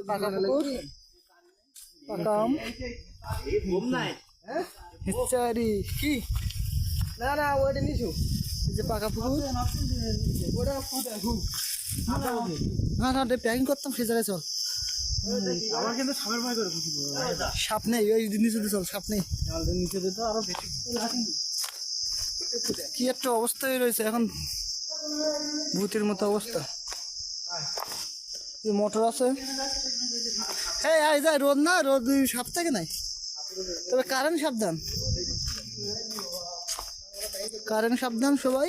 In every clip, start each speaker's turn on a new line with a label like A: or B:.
A: পাকা পুকুর, পাকা আম, হিস্টারি কি না না ওইটা নিছু যে পাকা পুকুর। না না প্যাকিং করতাম সে জায়গায় চল।
B: আমার কিন্তু সাপের ভয় করে
A: সাপ নেই, ওই নিচে চল, সাপ নেই।
B: নিচে দিতে আরো বেশি
A: কি একটা অবস্থায় রয়েছে এখন, ভূতের মতো অবস্থা। মোটর আছে, হ্যাঁ আই যায় রোদ না, রোদ সাপ থেকে নাই, তবে কারেন্ট সাবধান, কারেন্ট সাবধান সবাই।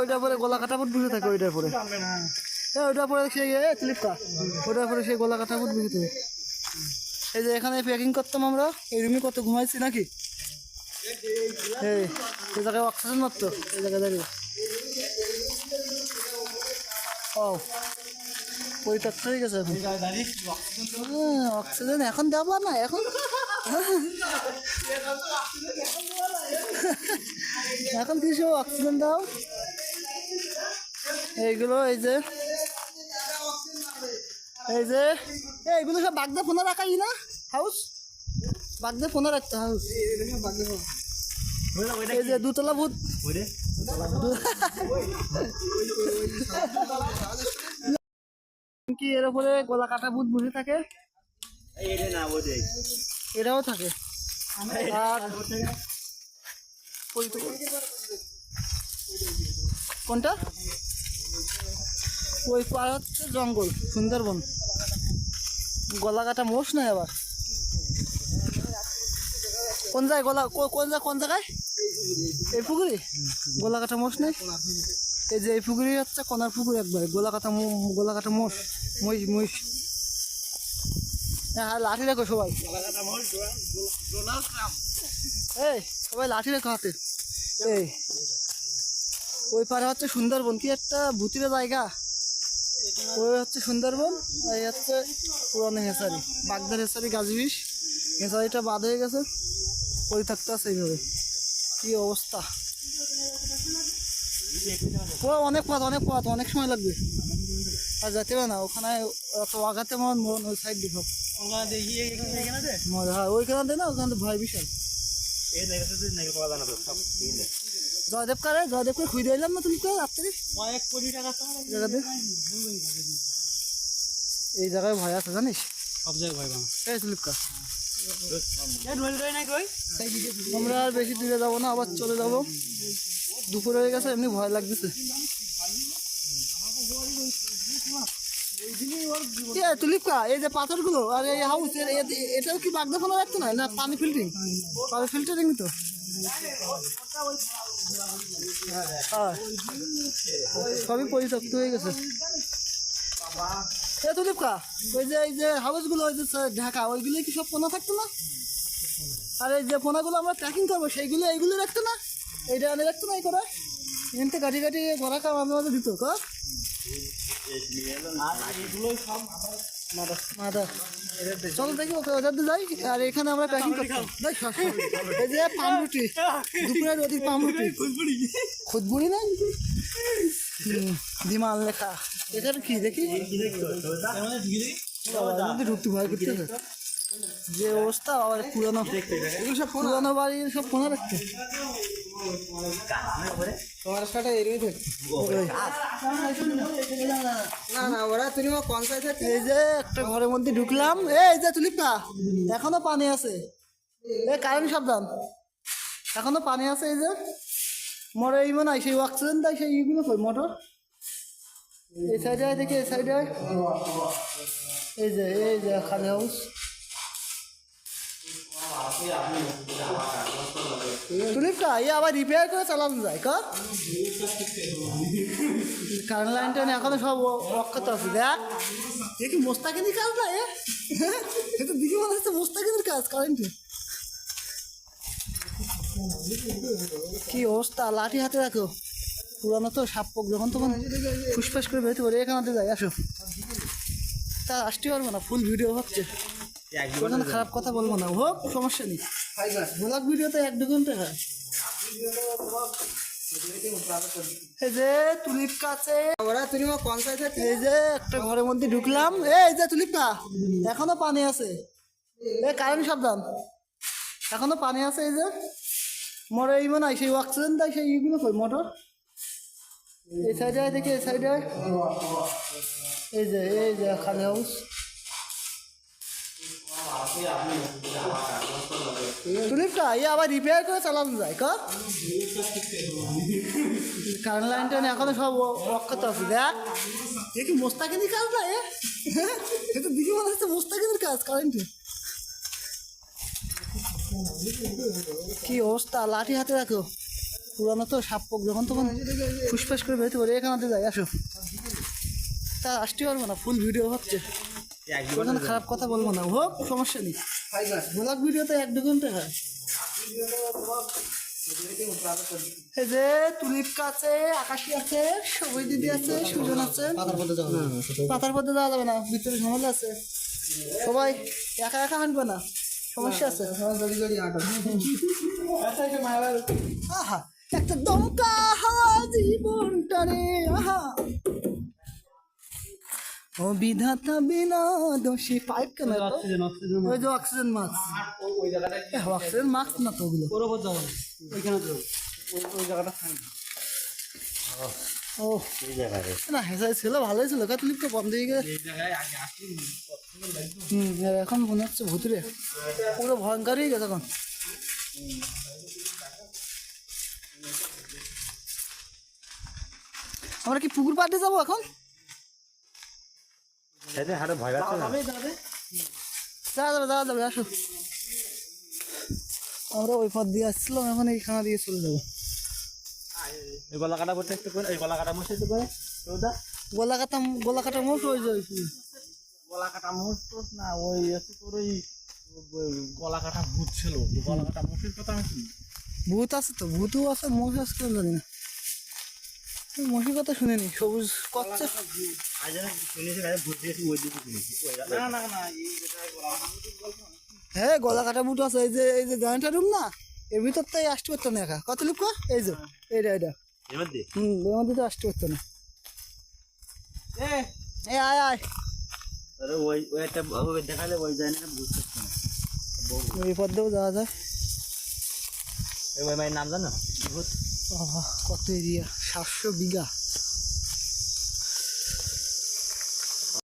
A: ওইটার পরে গলা কাটা ফুট বুঝে থাকে, ওইটার পরে ওইটার পরে সেই ক্লিপটা, ওইটার পরে সেই গলা কাটা ফুট বুঝে থাকে। এই যে এখানে প্যাকিং করতাম আমরা, এই রুমে কত ঘুমাইছি নাকি, এই জায়গায় অক্সিজেন মারতো, এই জায়গায় দাঁড়িয়ে। ও পরিত্যক্ত হয়ে গেছে এখন, অক্সিজেন এখন দেবো না, এখন এখন কিছু অক্সিজেন দাও। এইগুলো এই যে এইগুলো সব বাগদা ফোনা রাখাই না, হাউস বাগদা ফোনা রাখতে, হাউস এই যে দুতলা ভূত কি এর উপরে গলা কাটা ভূত বসে থাকে, এরাও থাকে। আর কোনটা ওই পার হচ্ছে জঙ্গল, সুন্দরবন, গলা কাটা মোষ নাই আবার। কোন জায়গায় গলা, কোন জায়গায় এই পুকুরে গলা কাটা মোষ নেই। এই যে এই পুকুরে হচ্ছে কোনার পুকুর, একবার গলা কাটা মোষ, মহিষ। হ্যাঁ লাঠি রাখো সবাই, এই সবাই লাঠি রাখো হাতে। এই ওই পারে হচ্ছে সুন্দরবন, কি একটা ভূতির জায়গা, ওই হচ্ছে সুন্দরবন, এই হচ্ছে পুরনো হেসারি, বাগদার হেসারি, গাছবিষ হেসারিটা বাদ হয়ে গেছে, পরিত্যক্ত আছে এইভাবে। কি অবস্থা, ও অনেক পথ, অনেক সময় লাগবে, আর যেতে পারে না ওখানে, অত আঘাতে মন ওই সাইড দিব হ্যাঁ, ওইখানে দেয় না, ওখানে ভয় বিশাল। জয়দেবকে খুঁজে দিলাম না তুমি, রাত্রি
B: কয়েক কোটি টাকা
A: জায়গাতে, এই জায়গায় ভয় আছে জানিস,
B: সব জায়গায় ভয় পাবো।
A: এই তুলিপকা আমরা আর বেশি দূরে যাবো না, আবার চলে যাবো, দুপুর হয়ে গেছে, এমনি ভয় লাগতেছে। তুলিপকা এই যে পাথরগুলো আর এই হাউস, এটাও কি বাগদা ফোনা রাখতো না পানি ফিল্টারিং তো। হ্যাঁ সবই পরিত্যক্ত হয়ে গেছে। তুলিপকা ওই যে হাউসগুলো, ওই যে ঢাকা, ওইগুলো কি সব পোনা থাকতো না? আর এই যে পোনাগুলো আমরা প্যাকিং করবো, সেইগুলো এইগুলো রাখতো না, এইটা আনে রাখতো না, এই করে এখান থেকে কাটি ঘোরা খাওয়া মাঝে মাঝে দিত। চলো দেখি ওকে ওদের যাই, আর এখানে আমরা প্যাকিং করতাম। এই যে পামরুটি, দুপুরের ওদিক পামরুটি, খুদবুড়ি নাই দিমাল লেখা, এখানে কি দেখি ঢুকতে ভয় করতেছে, যে অবস্থা। আবার পুরানো বাড়ির সব কোনা রাখতে, তোমার সাথে এরই না ওরা তুমি পঞ্চায়েত। এই যে একটা ঘরের মধ্যে ঢুকলাম, এই যে তুলিপকা এখনো পানি আছে, এই কারেন্ট সাবধান, এখনো পানি আছে। এই যে মরে এই মনে হয় সেই অক্সিজেন দেয়, সেই ইগুলো কই মোটর, এই সাইডে দেখি, এই সাইডে এই যে খালি হাউস। তুলিপকা আবার রিপেয়ার করে চালানো যায়, কারেন্ট লাইনটা এখনো সব অক্ষত আছে। দেখি মোস্তাকিনির কাজ না, এটা দিকে মনে হচ্ছে মোস্তাকিনির কাজ কারেন্টে। কি অবস্থা, লাঠি হাতে রাখো, পুরানো তো সাপ পোক যখন তখন ফুসফাস করে বেরোতে পারে। এখানে যাই, আসো, তা আসতে পারবো না, ফুল ভিডিও হচ্ছে, খারাপ কথা বলবো না, হোক সমস্যা নেই, ব্লগ ভিডিওতে 1-2 ঘন্টা হয়। এই যে তুলিপ কাছে ওরা তুমি কোন সাইড থেকে এই যে একটা ঘরের মধ্যে ঢুকলাম এই যে তুলিপ না এখনো পানি আছে এই কারেন্ট সাবধান এখনো পানি আছে এই যে মোটর এই মনে হয় সেই অক্সিজেন দেয় সেই ইগুলো কই মোটর এই সাইডে দেখি এই সাইডে এই যে খালি হাউস তুলিপটা ইয়ে আবার রিপেয়ার করে চালানো যায় কা কারেন্ট লাইন টাইন এখনো সব অক্ষত আছে দেখ দেখি মোস্তাকিনির কাজ না এ তো দিকে মনে হচ্ছে মোস্তাকিনির কাজ কারেন্টে কি অবস্থা লাঠি হাতে রাখো পুরানো তো সাপ পোক যখন তখন ফুসফাস করে বেরোতে পারে এখানে যাই আসো তা আসতে পারবো না ফুল ভিডিও হচ্ছে ওখানে খারাপ কথা বলবো না হোক সমস্যা নেই ব্লগ ভিডিও তো 1-2 ঘন্টা হয় এই যে তুলিপ আছে আকাশি আছে সবুজ দিদি আছে সুজন আছে পাতার পথে যাওয়া যাবে না ভিতরে ঝামেলা আছে সবাই একা একা হাঁটবে না সমস্যা আছে আহা একটা দমকা হাওয়া জীবনটারে আহা ও বিধাতা বিনা দোষী পাইপ কেন ওই যে অক্সিজেন মাস্ক অক্সিজেন মাস্ক না তো ওগুলো
B: ওর ওপর যাবো না ওইখানে যাবো ওই জায়গাটা খাই
A: ও না হেসাই ছিল ভালোই ছিল কা তুলিপ তো বন্ধ হয়ে গেছে
B: এই জায়গায় আগে আসি
A: আর এখন মনে হচ্ছে ভুতুরে পুরো ভয়ঙ্কর হয়ে গেছে এখন আমরা কি পুকুর পাড়ে যাবো এখন
B: ভয় পাচ্ছে না
A: যাওয়া যাবে আসো আমরা ওই পথ দিয়ে আসছিলাম এখন এইখানা দিয়ে চলে যাবো
B: এই গলা কাটা করতে একটু করে এই গলা কাটা মশাই তো করে ওটা
A: গোলা কাটা মোট হয়ে যায়
B: গলা কাটা মোষ তো না ওই একটু তোর ওই গলা কাটা ভূত ছিল গলা কাটা মোষের কথা আমি শুনি
A: ভূত আছে তো ভূতও আছে মোষ আছে কেউ জানি না মহির কথা শুনিনি সবুজ কচ্ছে
B: আজ শুনেছি ভূত দিয়েছি ওই দিকে শুনেছি না না না এই যেটা গলা কাটা
A: হ্যাঁ গলা কাটা বুট আছে এই যে জয়েন্টটা রুম না এর ভিতর তাই আসতে পারতো না একা কত লোক এই যে এইটা
B: এর মধ্যে
A: এর মধ্যে তো আসতে পারতো না এ আয়
B: আরে ওই একটা দেখালে ওই যায় না বুঝতে পারছি না
A: ওই পথ দিয়েও যাওয়া যায়
B: ওই মায়ের নাম জানো ভূত
A: কত এরিয়া 700 বিঘা